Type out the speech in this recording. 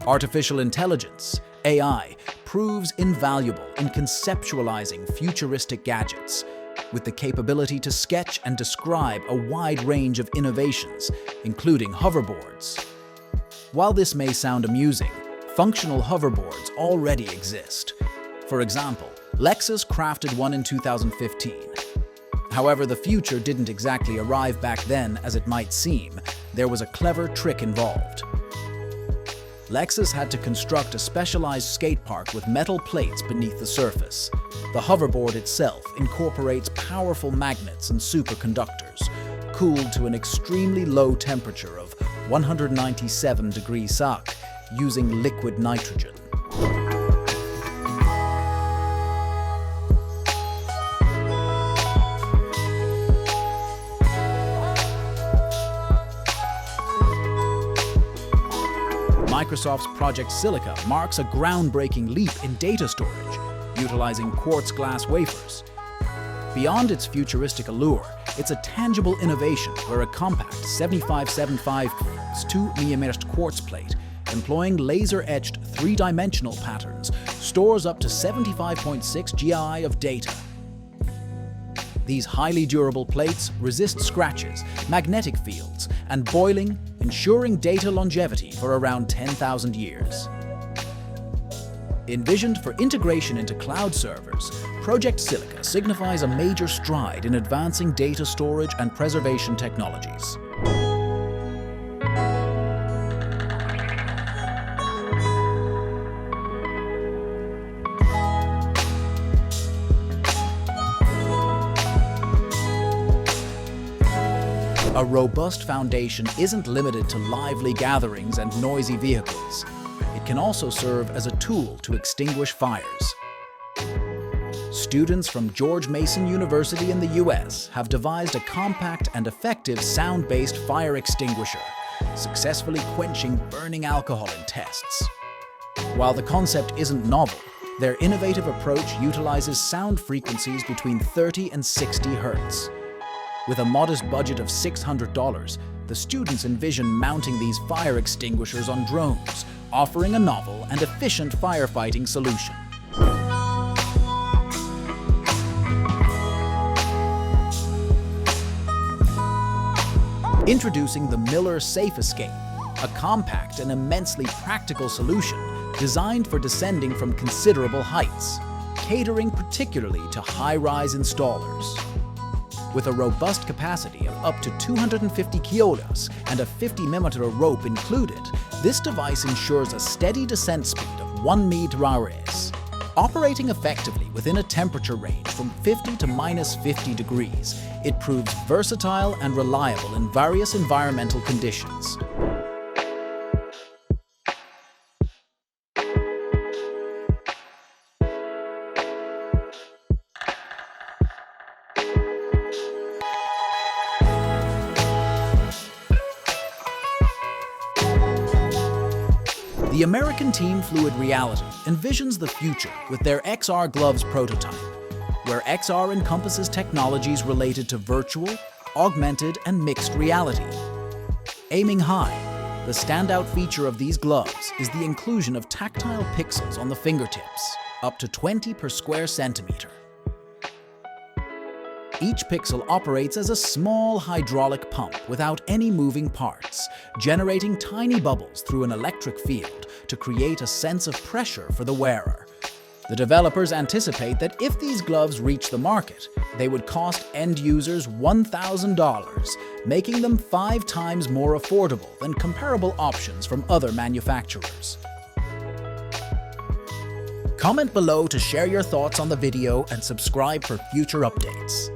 Artificial intelligence, AI, proves invaluable in conceptualizing futuristic gadgets, with the capability to sketch and describe a wide range of innovations, including hoverboards. While this may sound amusing, functional hoverboards already exist. For example, LEXUS crafted one in 2015. However, the future didn't exactly arrive back then as it might seem. There was a clever trick involved. LEXUS had to construct a specialized skate park with metal plates beneath the surface. The hoverboard itself incorporates powerful magnets and superconductors, cooled to an extremely low temperature of 197 degrees Celsius using liquid nitrogen. Microsoft's Project Silica marks a groundbreaking leap in data storage, utilizing quartz glass wafers. Beyond its futuristic allure, it's a tangible innovation where a compact 7575x2mm quartz plate, employing laser-etched three-dimensional patterns, stores up to 75.6 GI of data. These highly durable plates resist scratches, magnetic fields, and boiling, ensuring data longevity for around 10,000 years. Envisioned for integration into cloud servers, Project Silica signifies a major stride in advancing data storage and preservation technologies. A robust foundation isn't limited to lively gatherings and noisy vehicles. It can also serve as a tool to extinguish fires. Students from George Mason University in the US have devised a compact and effective sound-based fire extinguisher, successfully quenching burning alcohol in tests. While the concept isn't novel, their innovative approach utilizes sound frequencies between 30 and 60 Hz. With a modest budget of $600, the students envision mounting these fire extinguishers on drones, offering a novel and efficient firefighting solution. Introducing the Miller SAFESCAPE, a compact and immensely practical solution designed for descending from considerable heights, catering particularly to high-rise installers. With a robust capacity of up to 250 kilos and a 50mm rope included, this device ensures a steady descent speed of 1 m/h. Operating effectively within a temperature range from 50 to -50 degrees, it proves versatile and reliable in various environmental conditions. The American team Fluid Reality envisions the future with their XR Gloves prototype, where XR encompasses technologies related to virtual, augmented, and mixed reality. Aiming high, the standout feature of these gloves is the inclusion of tactile pixels on the fingertips, up to 20 per square centimeter. Each pixel operates as a small hydraulic pump without any moving parts, generating tiny bubbles through an electric field to create a sense of pressure for the wearer. The developers anticipate that if these gloves reach the market, they would cost end users $1,000, making them 5 times more affordable than comparable options from other manufacturers. Comment below to share your thoughts on the video and subscribe for future updates.